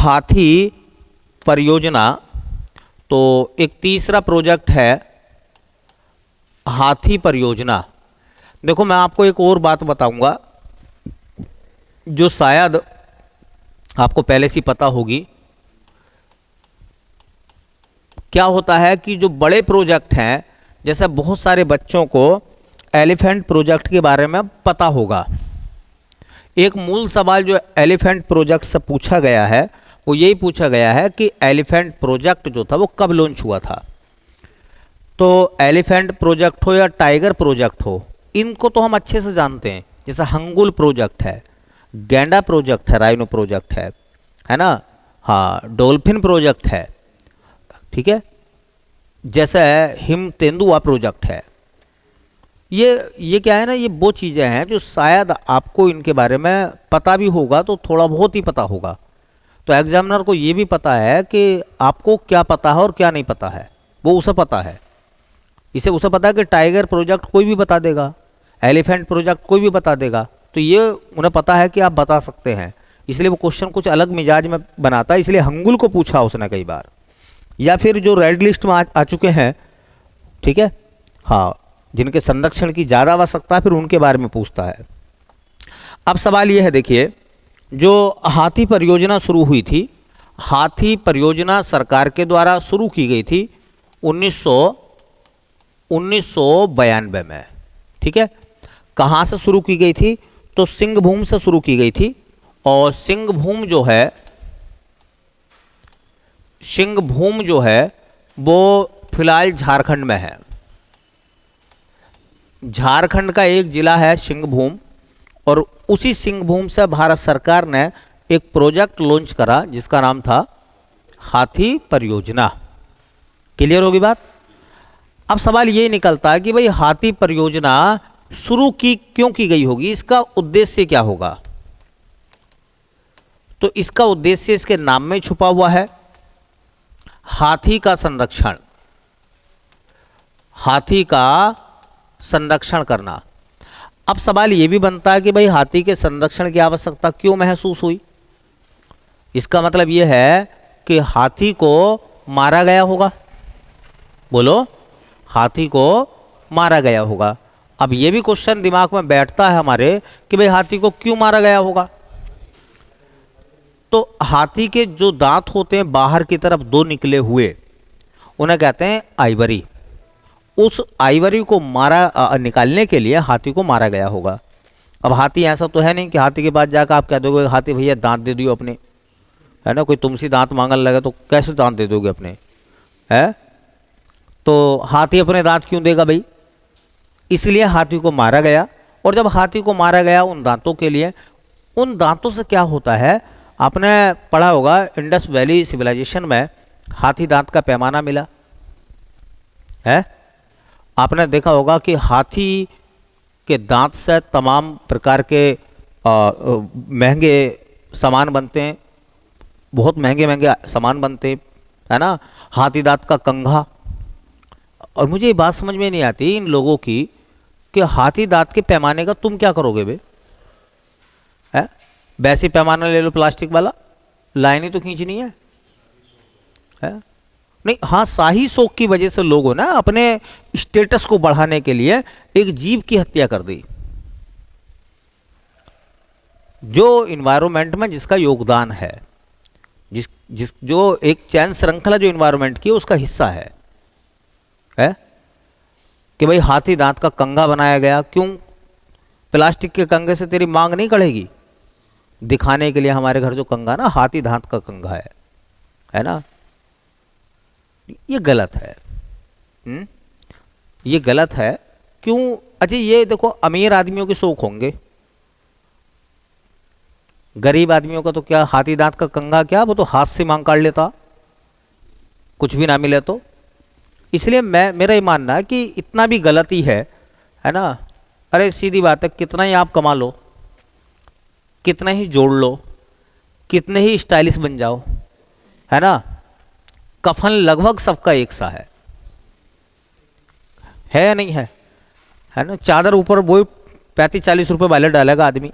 हाथी परियोजना, तो एक तीसरा प्रोजेक्ट है हाथी परियोजना। देखो मैं आपको एक और बात बताऊंगा जो शायद आपको पहले से पता होगी। क्या होता है कि जो बड़े प्रोजेक्ट हैं, जैसे बहुत सारे बच्चों को एलिफेंट प्रोजेक्ट के बारे में पता होगा। एक मूल सवाल जो एलिफेंट प्रोजेक्ट से पूछा गया है वो यही पूछा गया है कि एलिफेंट प्रोजेक्ट जो था वो कब लॉन्च हुआ था। तो एलिफेंट प्रोजेक्ट हो या टाइगर प्रोजेक्ट हो, इनको तो हम अच्छे से जानते हैं। जैसे हंगुल प्रोजेक्ट है, गैंडा प्रोजेक्ट है, राइनो प्रोजेक्ट है ना, हाँ, डॉल्फिन प्रोजेक्ट है, ठीक है, जैसे हिम तेंदुआ प्रोजेक्ट है। ये क्या है ना, ये वो चीज़ें हैं जो शायद आपको इनके बारे में पता भी होगा तो थोड़ा बहुत ही पता होगा। तो एग्जामिनर को ये भी पता है कि आपको क्या पता है और क्या नहीं पता है, वो उसे पता है। उसे पता है कि टाइगर प्रोजेक्ट कोई भी बता देगा, एलिफेंट प्रोजेक्ट कोई भी बता देगा, तो ये उन्हें पता है कि आप बता सकते हैं। इसलिए वो क्वेश्चन कुछ अलग मिजाज में बनाता है, इसलिए हंगुल को पूछा उसने कई बार। या फिर जो रेड लिस्ट में आ चुके हैं, ठीक है, हाँ, जिनके संरक्षण की ज़्यादा आवश्यकता है, फिर उनके बारे में पूछता है। अब सवाल ये है, देखिए, जो हाथी परियोजना शुरू हुई थी, हाथी परियोजना सरकार के द्वारा शुरू की गई थी 1992 में, ठीक है। कहाँ से शुरू की गई थी? तो सिंहभूम से शुरू की गई थी। और सिंहभूम जो है वो फिलहाल झारखंड में है। झारखंड का एक जिला है सिंहभूम, और उसी सिंहभूम से भारत सरकार ने एक प्रोजेक्ट लॉन्च करा जिसका नाम था हाथी परियोजना। क्लियर होगी बात? अब सवाल ये निकलता है कि भाई हाथी परियोजना शुरू क्यों की गई होगी, इसका उद्देश्य क्या होगा? तो इसका उद्देश्य इसके नाम में छुपा हुआ है, हाथी का संरक्षण, हाथी का संरक्षण करना। अब सवाल यह भी बनता है कि भाई हाथी के संरक्षण की आवश्यकता क्यों महसूस हुई? इसका मतलब यह है कि हाथी को मारा गया होगा। बोलो, हाथी को मारा गया होगा। अब यह भी क्वेश्चन दिमाग में बैठता है हमारे कि भाई हाथी को क्यों मारा गया होगा? तो हाथी के जो दांत होते हैं बाहर की तरफ दो निकले हुए, उन्हें कहते हैं आइवरी। उस आइवरी को निकालने के लिए हाथी को मारा गया होगा। अब हाथी ऐसा तो है नहीं कि हाथी के पास जाकर आप कह दोगे हाथी भैया दांत दे दियो अपने, है ना, कोई तुमसे दांत मांगने लगे तो कैसे दांत दे दोगे अपने, है? तो हाथी अपने दांत क्यों देगा भाई? इसलिए हाथी को मारा गया। और जब हाथी को मारा गया उन दांतों के लिए, उन दांतों से क्या होता है, आपने पढ़ा होगा इंडस वैली सिविलाइजेशन में हाथी दांत का पैमाना मिला है। आपने देखा होगा कि हाथी के दांत से तमाम प्रकार के महंगे सामान बनते हैं, बहुत महंगे महंगे सामान बनते हैं, है ना। हाथी दांत का कंघा। और मुझे ये बात समझ में नहीं आती इन लोगों की कि हाथी दांत के पैमाने का तुम क्या करोगे बे? है, वैसे पैमाना ले लो प्लास्टिक वाला, लाइन ही तो खींचनी है नहीं। हाँ, शाही शौक की वजह से लोगों ने अपने स्टेटस को बढ़ाने के लिए एक जीव की हत्या कर दी, जो इन्वायरमेंट में जिसका योगदान है, जो एक चैन श्रृंखला जो इन्वायरमेंट की उसका हिस्सा है कि भाई हाथी दांत का कंघा बनाया गया। क्यों? प्लास्टिक के कंघे से तेरी मांग नहीं कढ़ेगी, दिखाने के लिए हमारे घर जो कंघा ना हाथी दांत का कंघा है ना। ये गलत है, ये गलत है। क्यों? अच्छा, ये देखो, अमीर आदमियों के शौक होंगे, गरीब आदमियों का तो क्या हाथी दांत का कंघा, क्या वो तो हाथ से मांग काट लेता कुछ भी ना मिले तो। इसलिए मेरा ये मानना है कि इतना भी गलती है ना। अरे सीधी बात है, कितना ही आप कमा लो, कितना ही जोड़ लो, कितने ही स्टाइलिश बन जाओ, है ना, कफन लगभग सबका एक सा है या नहीं है ना। चादर ऊपर वो 35-40 रुपए वाले डालेगा आदमी,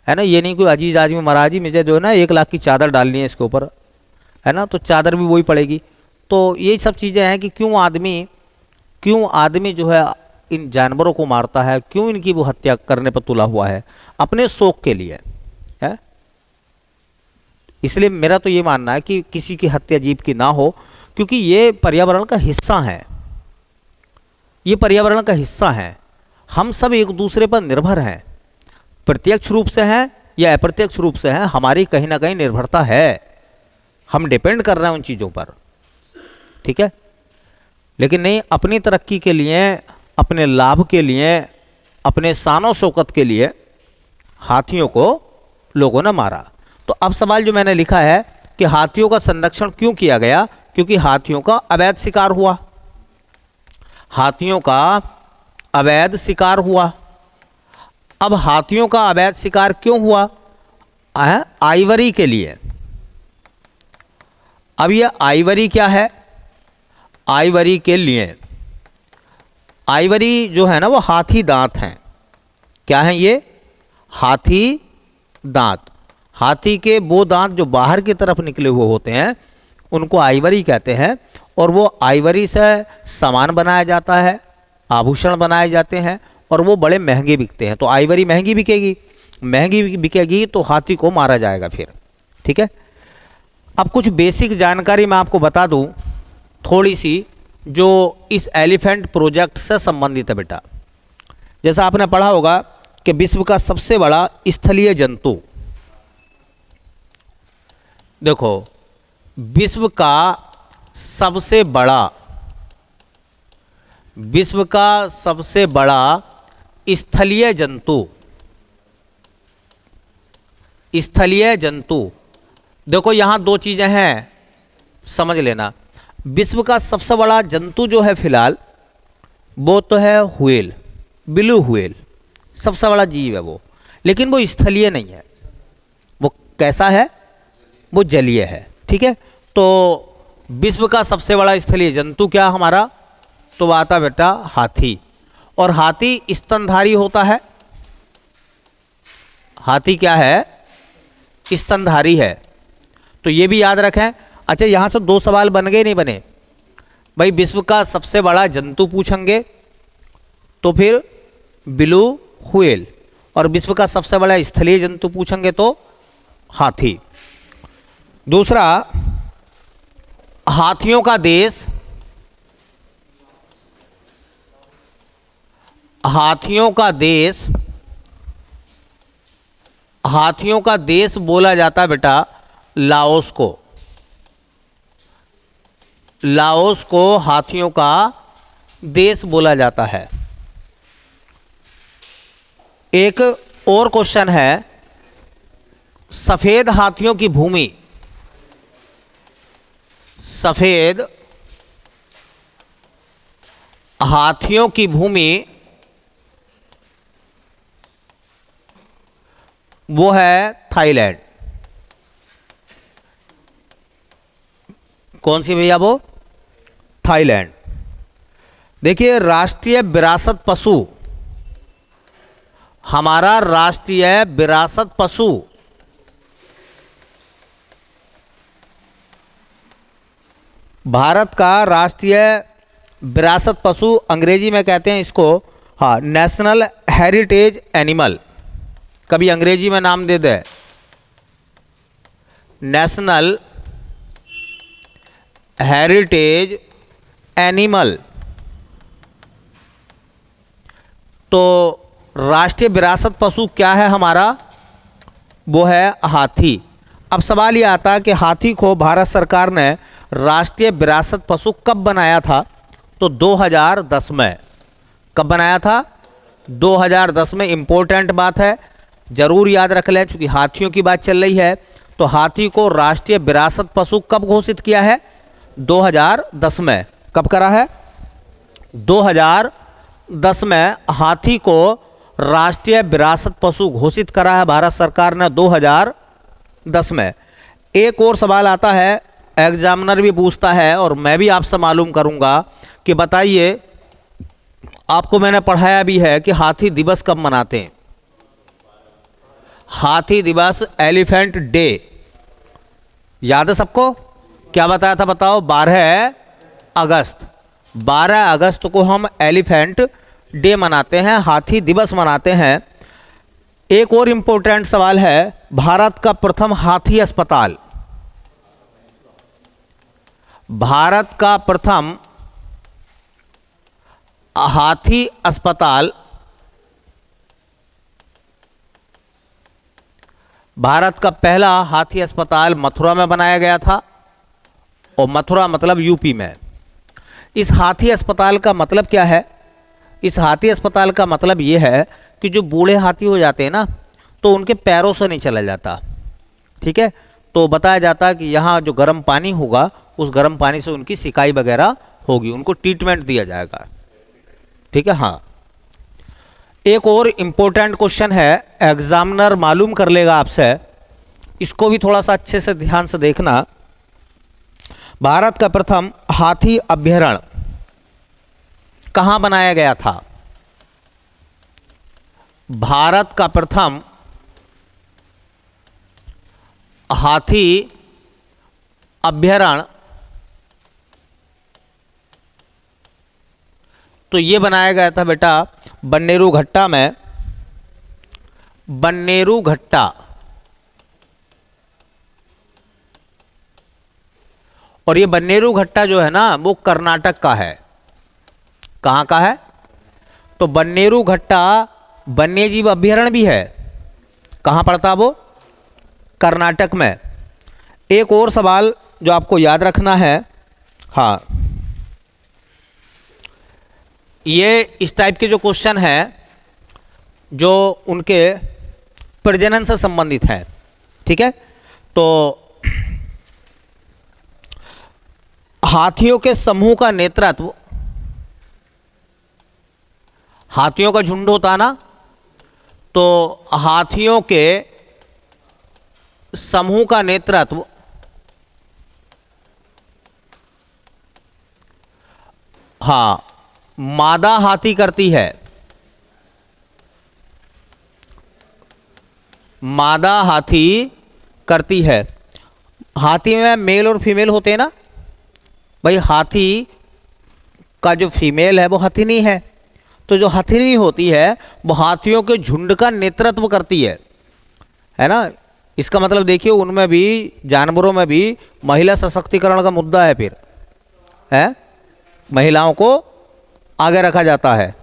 है ना। ये नहीं कोई अजीज आदमी मरा जी, मुझे जो है ना 1 लाख की चादर डालनी है इसके ऊपर, है ना, तो चादर भी वही पड़ेगी। तो ये सब चीज़ें हैं कि क्यों आदमी जो है इन जानवरों को मारता है, क्यों इनकी वो हत्या करने पर तुला हुआ है, अपने शौक के लिए है। इसलिए मेरा तो ये मानना है कि किसी की हत्या जीव की ना हो, क्योंकि ये पर्यावरण का हिस्सा है, ये पर्यावरण का हिस्सा है। हम सब एक दूसरे पर निर्भर हैं, प्रत्यक्ष रूप से हैं या अप्रत्यक्ष रूप से हैं, हमारी कहीं ना कहीं निर्भरता है, हम डिपेंड कर रहे हैं उन चीज़ों पर, ठीक है। लेकिन नहीं, अपनी तरक्की के लिए, अपने लाभ के लिए, अपने शान शौकत के लिए हाथियों को लोगों ने मारा। तो अब सवाल जो मैंने लिखा है कि हाथियों का संरक्षण क्यों किया गया, क्योंकि हाथियों का अवैध शिकार हुआ, हाथियों का अवैध शिकार हुआ। अब हाथियों का अवैध शिकार क्यों हुआ? आइवरी के लिए। अब यह आइवरी क्या है? आइवरी के लिए, आइवरी जो है ना वो हाथी दांत हैं। क्या हैं ये? हाथी दांत। हाथी के वो दांत जो बाहर की तरफ निकले हुए होते हैं उनको आइवरी कहते हैं, और वो आइवरी से सामान बनाया जाता है, आभूषण बनाए जाते हैं, और वो बड़े महंगे बिकते हैं। तो आइवरी महंगी बिकेगी, महंगी बिकेगी तो हाथी को मारा जाएगा फिर, ठीक है। अब कुछ बेसिक जानकारी मैं आपको बता दूं थोड़ी सी, जो इस एलिफेंट प्रोजेक्ट से संबंधित है बेटा। जैसा आपने पढ़ा होगा कि विश्व का सबसे बड़ा स्थलीय जंतु, देखो विश्व का सबसे बड़ा स्थलीय जंतु, देखो यहां दो चीजें हैं, समझ लेना। विश्व का सबसे बड़ा जंतु जो है फिलहाल वो तो है व्हेल, ब्लू व्हेल, सबसे बड़ा जीव है वो, लेकिन वो स्थलीय नहीं है। वो कैसा है? वो जलीय है, ठीक है। तो विश्व का सबसे बड़ा स्थलीय जंतु क्या हमारा? तो आता बेटा हाथी। और हाथी स्तनधारी होता है। हाथी क्या है? स्तनधारी है। तो ये भी याद रखें। अच्छा, यहां से दो सवाल बन गए, नहीं बने? भाई विश्व का सबसे बड़ा जंतु पूछेंगे तो फिर ब्लू व्हेल, और विश्व का सबसे बड़ा स्थलीय जंतु पूछेंगे तो हाथी। दूसरा, हाथियों का देश, हाथियों का देश बोला जाता है बेटा लाओस को। लाओस को हाथियों का देश बोला जाता है। एक और क्वेश्चन है, सफेद हाथियों की भूमि, सफेद हाथियों की भूमि वो है थाईलैंड। कौन सी भैया? वो थाईलैंड। देखिए राष्ट्रीय विरासत पशु, हमारा राष्ट्रीय विरासत पशु भारत का राष्ट्रीय विरासत पशु, अंग्रेजी में कहते हैं इसको, हाँ, नेशनल हेरिटेज एनिमल। कभी अंग्रेजी में नाम दे दे, नेशनल हेरिटेज एनिमल। तो राष्ट्रीय विरासत पशु क्या है हमारा? वो है हाथी। अब सवाल ये आता है कि हाथी को भारत सरकार ने राष्ट्रीय विरासत पशु कब बनाया था? तो 2010 में। कब बनाया था? 2010 में। इम्पोर्टेंट बात है, जरूर याद रख लें, चूंकि हाथियों की बात चल रही है। तो हाथी को राष्ट्रीय विरासत पशु कब घोषित किया है? 2010 में। कब करा है? 2010 में हाथी को राष्ट्रीय विरासत पशु घोषित करा है भारत सरकार ने 2010 में। एक और सवाल आता है, एग्जामिनर भी पूछता है और मैं भी आपसे मालूम करूंगा कि बताइए, आपको मैंने पढ़ाया भी है कि हाथी दिवस कब मनाते हैं? हाथी दिवस, एलिफेंट डे, याद है सबको? क्या बताया था बताओ? 12 अगस्त। 12 अगस्त को हम एलिफेंट डे मनाते हैं, हाथी दिवस मनाते हैं। एक और इंपॉर्टेंट सवाल है, भारत का प्रथम हाथी अस्पताल, भारत का प्रथम हाथी अस्पताल, भारत का पहला हाथी अस्पताल मथुरा में बनाया गया था, और मथुरा मतलब यूपी में। इस हाथी अस्पताल का मतलब क्या है? इस हाथी अस्पताल का मतलब ये है कि जो बूढ़े हाथी हो जाते हैं ना, तो उनके पैरों से नहीं चला जाता, ठीक है? तो बताया जाता है कि यहाँ जो गर्म पानी होगा, उस गर्म पानी से उनकी सिकाई वगैरह होगी, उनको ट्रीटमेंट दिया जाएगा, ठीक है? हाँ, एक और इम्पोर्टेंट क्वेश्चन है, एग्जामिनर मालूम कर लेगा आपसे, इसको भी थोड़ा सा अच्छे से ध्यान से देखना। भारत का प्रथम हाथी अभयारण्य कहाँ बनाया गया था? भारत का प्रथम हाथी अभयारण्य तो ये बनाया गया था बेटा बन्नेरू घट्टा में, बन्नेरू घट्टा। और ये बन्नेरू घट्टा जो है ना, वो कर्नाटक का है। कहाँ का है? तो बन्नेरू घट्टा वन्यजीव अभयारण्य भी है। कहाँ पड़ता वो? कर्नाटक में। एक और सवाल जो आपको याद रखना है, हाँ, ये इस टाइप के जो क्वेश्चन हैं जो उनके प्रजनन से संबंधित है, ठीक है? तो हाथियों के समूह का नेतृत्व, हाथियों का झुंड होता है ना, तो हाथियों के समूह का नेतृत्व हाँ मादा हाथी करती है। मादा हाथी करती है। हाथी में मेल और फीमेल होते हैं ना भाई, हाथी का जो फीमेल है वो हथिनी है, तो जो हथिनी होती है वो हाथियों के झुंड का नेतृत्व करती है ना? इसका मतलब देखिए, उनमें भी, जानवरों में भी महिला सशक्तिकरण का मुद्दा है, फिर है, महिलाओं को आगे रखा जाता है,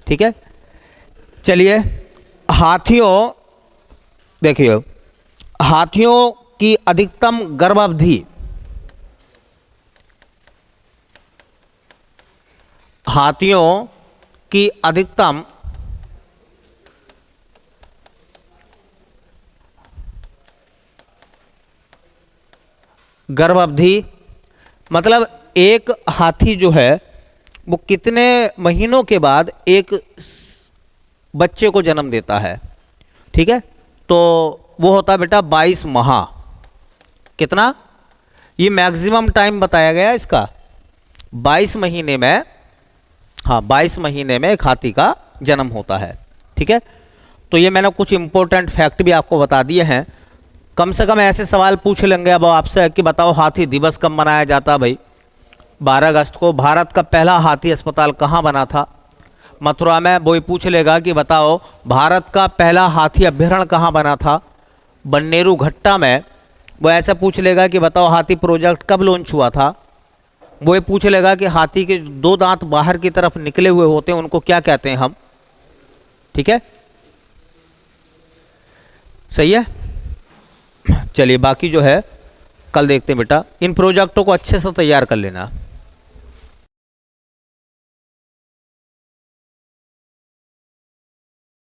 ठीक है? चलिए, हाथियों, देखिए, हाथियों की अधिकतम गर्भावधि, हाथियों की अधिकतम गर्भावधि मतलब एक हाथी जो है वो कितने महीनों के बाद एक बच्चे को जन्म देता है, ठीक है? तो वो होता है बेटा 22 माह। कितना? ये मैक्सिमम टाइम बताया गया इसका, 22 महीने में, हाँ 22 महीने में एक हाथी का जन्म होता है, ठीक है? तो ये मैंने कुछ इंपॉर्टेंट फैक्ट भी आपको बता दिए हैं। कम से कम ऐसे सवाल पूछ लेंगे अब आपसे कि बताओ हाथी दिवस कब मनाया जाता? भाई 12 अगस्त को। भारत का पहला हाथी अस्पताल कहाँ बना था? मथुरा में। वो पूछ लेगा कि बताओ भारत का पहला हाथी अभयारण्य कहाँ बना था? बन्नेरू घट्टा में। वो ऐसा पूछ लेगा कि बताओ हाथी प्रोजेक्ट कब लॉन्च हुआ था? वो पूछ लेगा कि हाथी के 2 दांत बाहर की तरफ निकले हुए होते हैं, उनको क्या कहते हैं हम? ठीक है, सही है। चलिए बाकी जो है कल देखते हैं बेटा। इन प्रोजेक्टों को अच्छे से तैयार कर लेना।